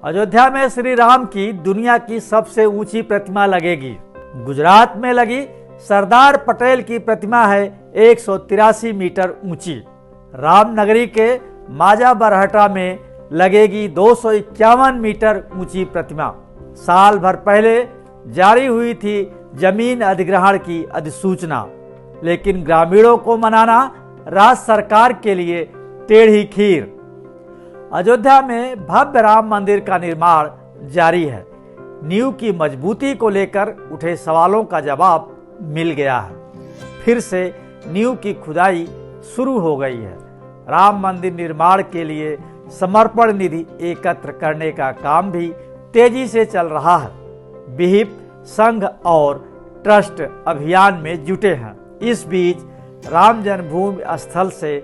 अयोध्या में श्री राम की दुनिया की सबसे ऊंची प्रतिमा लगेगी। गुजरात में लगी सरदार पटेल की प्रतिमा है 183 मीटर ऊंची। रामनगरी के माजा बरहटा में लगेगी 251 मीटर ऊंची प्रतिमा। साल भर पहले जारी हुई थी जमीन अधिग्रहण की अधिसूचना, लेकिन ग्रामीणों को मनाना राज्य सरकार के लिए टेढ़ी खीर। अयोध्या में भव्य राम मंदिर का निर्माण जारी है। नींव की मजबूती को लेकर उठे सवालों का जवाब मिल गया है। फिर से नींव की खुदाई शुरू हो गई है। राम मंदिर निर्माण के लिए समर्पण निधि एकत्र करने का काम भी तेजी से चल रहा है। विहिप, संघ और ट्रस्ट अभियान में जुटे हैं। इस बीच राम जन्मभूमि स्थल से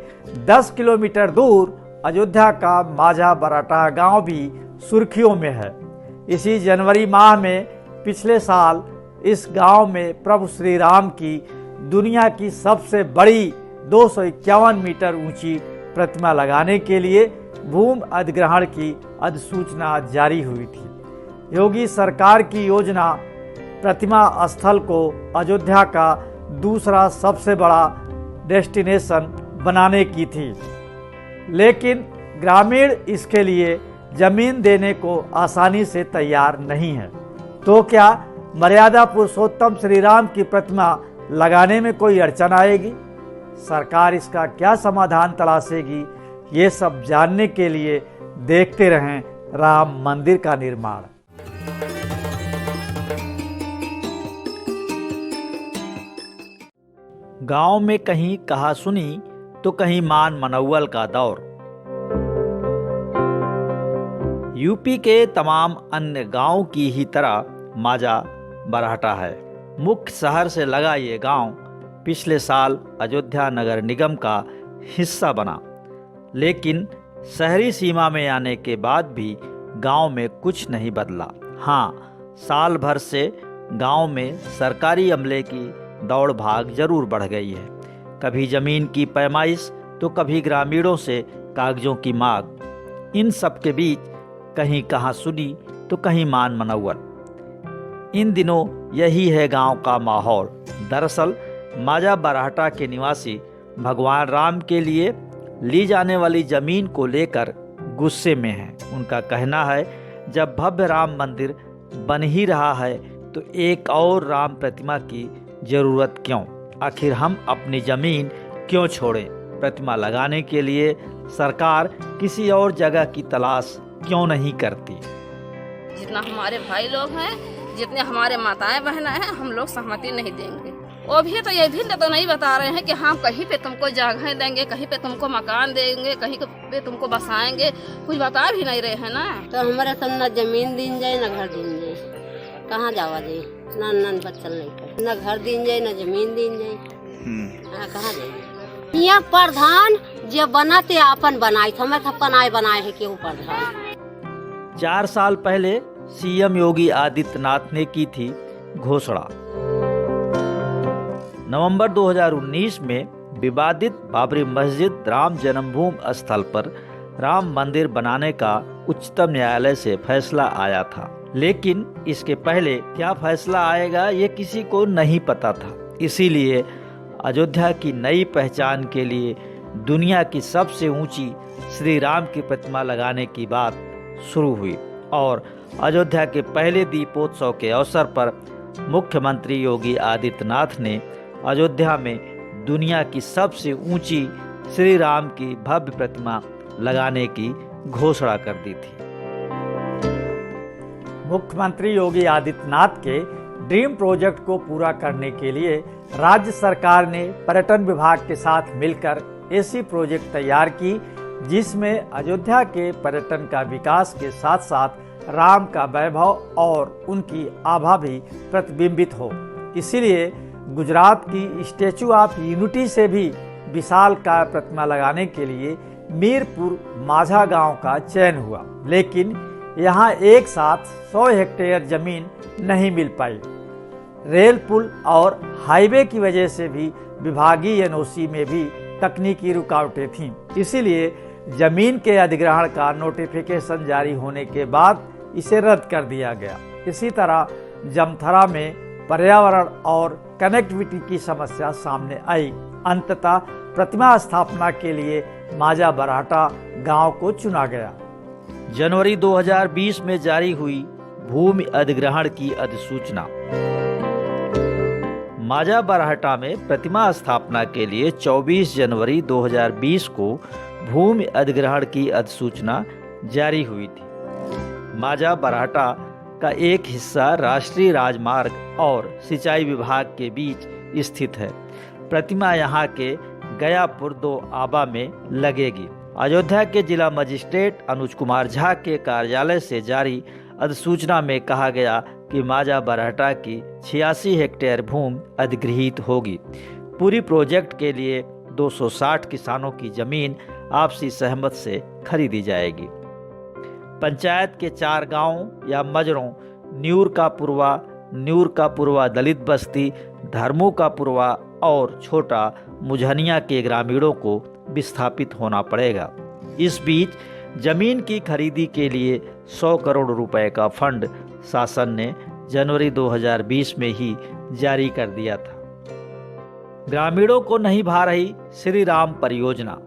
10 किलोमीटर दूर अयोध्या का माझा बराटा गांव भी सुर्खियों में है। इसी जनवरी माह में पिछले साल इस गांव में प्रभु श्री राम की दुनिया की सबसे बड़ी 251 मीटर ऊंची प्रतिमा लगाने के लिए भूमि अधिग्रहण की अधिसूचना जारी हुई थी। योगी सरकार की योजना प्रतिमा स्थल को अयोध्या का दूसरा सबसे बड़ा डेस्टिनेशन बनाने की थी, लेकिन ग्रामीण इसके लिए जमीन देने को आसानी से तैयार नहीं है। तो क्या मर्यादा पुरुषोत्तम श्री राम की प्रतिमा लगाने में कोई अड़चन आएगी? सरकार इसका क्या समाधान तलाशेगी? ये सब जानने के लिए देखते रहें राम मंदिर का निर्माण। गांव में कहीं कहा सुनी तो कहीं मान मनौवल का दौर। यूपी के तमाम अन्य गांव की ही तरह माझा बरहटा है। मुख्य शहर से लगा ये गांव पिछले साल अयोध्या नगर निगम का हिस्सा बना, लेकिन शहरी सीमा में आने के बाद भी गांव में कुछ नहीं बदला। हाँ, साल भर से गांव में सरकारी अमले की दौड़ भाग जरूर बढ़ गई है। कभी जमीन की पैमाइश तो कभी ग्रामीणों से कागजों की मांग। इन सब के बीच कहीं कहाँ सुनी तो कहीं मान मनौवल। इन दिनों यही है गांव का माहौल। दरअसल माझा बरहटा के निवासी भगवान राम के लिए ली जाने वाली जमीन को लेकर गुस्से में हैं। उनका कहना है, जब भव्य राम मंदिर बन ही रहा है तो एक और राम प्रतिमा की जरूरत क्यों? आखिर हम अपनी जमीन क्यों छोड़ें? प्रतिमा लगाने के लिए सरकार किसी और जगह की तलाश क्यों नहीं करती? जितना हमारे भाई लोग हैं, जितने हमारे माताएं बहनें हैं, हम लोग सहमति नहीं देंगे। वो भी तो ये भी तो नहीं बता रहे हैं कि हम कहीं पे तुमको जगह देंगे, कहीं पे तुमको मकान देंगे, कहीं पे तुमको बसाएंगे। कुछ बता भी नहीं रहे हैं ना। तो हमारे सब न जमीन दीन जाए न घर दीन जाए, कहाँ जावा जाए? नन बच्चन नहीं, न घर दीन जाए न जमीन दीन जाए, कहाँ जाए? यहाँ प्रधान जो बनाते अपन बनाए, हमें थप्पन बनाए है कि वो प्रधान। 4 साल पहले सीएम योगी आदित्यनाथ ने की थी घोषणा। नवंबर 2019 में विवादित बाबरी मस्जिद राम जन्मभूमि स्थल पर राम मंदिर बनाने का उच्चतम न्यायालय से फैसला आया था, लेकिन इसके पहले क्या फैसला आएगा ये किसी को नहीं पता था। इसीलिए अयोध्या की नई पहचान के लिए दुनिया की सबसे ऊंची श्री राम की प्रतिमा लगाने की बात शुरू हुई और अयोध्या के पहले दीपोत्सव के अवसर पर मुख्यमंत्री योगी आदित्यनाथ ने अयोध्या में दुनिया की सबसे ऊंची श्री राम की भव्य प्रतिमा लगाने की घोषणा कर दी थी। मुख्यमंत्री योगी आदित्यनाथ के ड्रीम प्रोजेक्ट को पूरा करने के लिए राज्य सरकार ने पर्यटन विभाग के साथ मिलकर ऐसी प्रोजेक्ट तैयार की जिसमें अयोध्या के पर्यटन का विकास के साथ साथ राम का वैभव और उनकी आभा भी प्रतिबिंबित हो। इसीलिए गुजरात की स्टैचू ऑफ यूनिटी से भी विशालकाय प्रतिमा लगाने के लिए मीरपुर माझा गांव का चयन हुआ, लेकिन यहाँ एक साथ 100 हेक्टेयर जमीन नहीं मिल पाई। रेल पुल और हाईवे की वजह से भी विभागीय एनओसी में भी तकनीकी रुकावटें थीं। इसीलिए जमीन के अधिग्रहण का नोटिफिकेशन जारी होने के बाद इसे रद्द कर दिया गया। इसी तरह जमथरा में पर्यावरण और कनेक्टिविटी की समस्या सामने आई। अंततः प्रतिमा स्थापना के लिए माजा बरहटा गांव को चुना गया। जनवरी 2020 में जारी हुई भूमि अधिग्रहण की अधिसूचना। माजा बरहटा में प्रतिमा स्थापना के लिए 24 जनवरी 2020 को भूमि अधिग्रहण की अधिसूचना जारी हुई थी। माजा बरहटा का एक हिस्सा राष्ट्रीय राजमार्ग और सिंचाई विभाग के बीच स्थित है। प्रतिमा यहाँ के गयापुर 2 आबा में लगेगी। अयोध्या के जिला मजिस्ट्रेट अनुज कुमार झा के कार्यालय से जारी अधिसूचना में कहा गया कि माजा बरहटा की 86 हेक्टेयर भूमि अधिगृहीत होगी। पूरी प्रोजेक्ट के लिए 260 किसानों की जमीन आपसी सहमत से खरीदी जाएगी। पंचायत के 4 गांवों या मजरों न्यूर का पूर्वा दलित बस्ती, धर्मों का पूर्वा और छोटा मुझनिया के ग्रामीणों को विस्थापित होना पड़ेगा। इस बीच जमीन की खरीदी के लिए 100 करोड़ रुपए का फंड शासन ने जनवरी 2020 में ही जारी कर दिया था। ग्रामीणों को नहीं भा रही श्री राम परियोजना।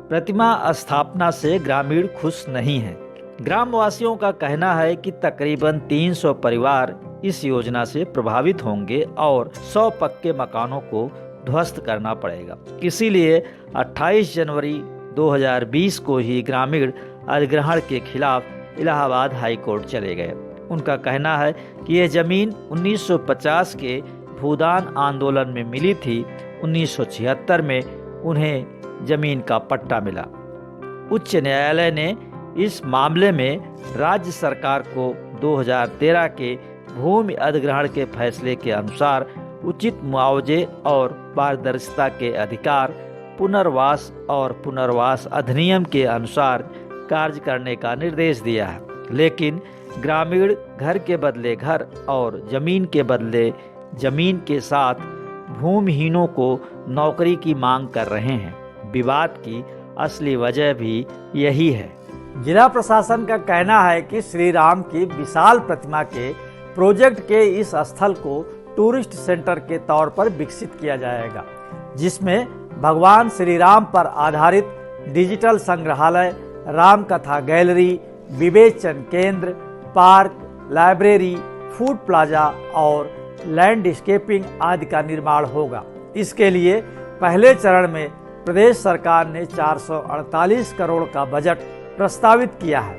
प्रतिमा स्थापना से ग्रामीण खुश नहीं हैं। ग्रामवासियों का कहना है कि तकरीबन 300 परिवार इस योजना से प्रभावित होंगे और 100 पक्के मकानों को ध्वस्त करना पड़ेगा। इसीलिए 28 जनवरी 2020 को ही ग्रामीण अधिग्रहण के खिलाफ इलाहाबाद हाई कोर्ट चले गए। उनका कहना है कि यह जमीन 1950 के भूदान आंदोलन में मिली थी। 1976 में उन्हें जमीन का पट्टा मिला। उच्च न्यायालय ने इस मामले में राज्य सरकार को 2013 के भूमि अधिग्रहण के फैसले के अनुसार उचित मुआवजे और पारदर्शिता के अधिकार, पुनर्वास और पुनर्वास अधिनियम के अनुसार कार्य करने का निर्देश दिया है। लेकिन ग्रामीण घर के बदले घर और जमीन के बदले जमीन के साथ भूमिहीनों को नौकरी की मांग कर रहे हैं। विवाद की असली वजह भी यही है। जिला प्रशासन का कहना है कि श्री राम की विशाल प्रतिमा के प्रोजेक्ट के इस स्थल को टूरिस्ट सेंटर के तौर पर विकसित किया जाएगा, जिसमें भगवान श्री राम पर आधारित डिजिटल संग्रहालय, राम कथा गैलरी, विवेचन केंद्र, पार्क, लाइब्रेरी, फूड प्लाजा और लैंडस्केपिंग आदि का निर्माण होगा। इसके लिए पहले चरण में प्रदेश सरकार ने 448 करोड़ का बजट प्रस्तावित किया है।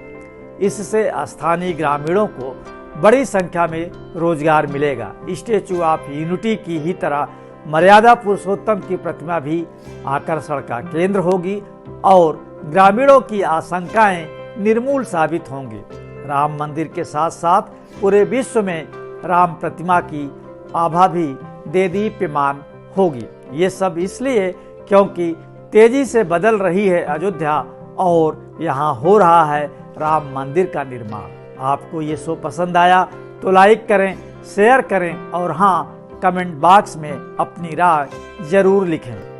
इससे स्थानीय ग्रामीणों को बड़ी संख्या में रोजगार मिलेगा। स्टैचू ऑफ यूनिटी की ही तरह मर्यादा पुरुषोत्तम की प्रतिमा भी आकर्षण का केंद्र होगी और ग्रामीणों की आशंकाएं निर्मूल साबित होंगी। राम मंदिर के साथ साथ पूरे विश्व में राम प्रतिमा की आभा भी देदीप्यमान होगी। ये सब इसलिए क्योंकि तेजी से बदल रही है अयोध्या और यहाँ हो रहा है राम मंदिर का निर्माण। आपको ये शो पसंद आया तो लाइक करें, शेयर करें और हाँ, कमेंट बॉक्स में अपनी राय जरूर लिखें।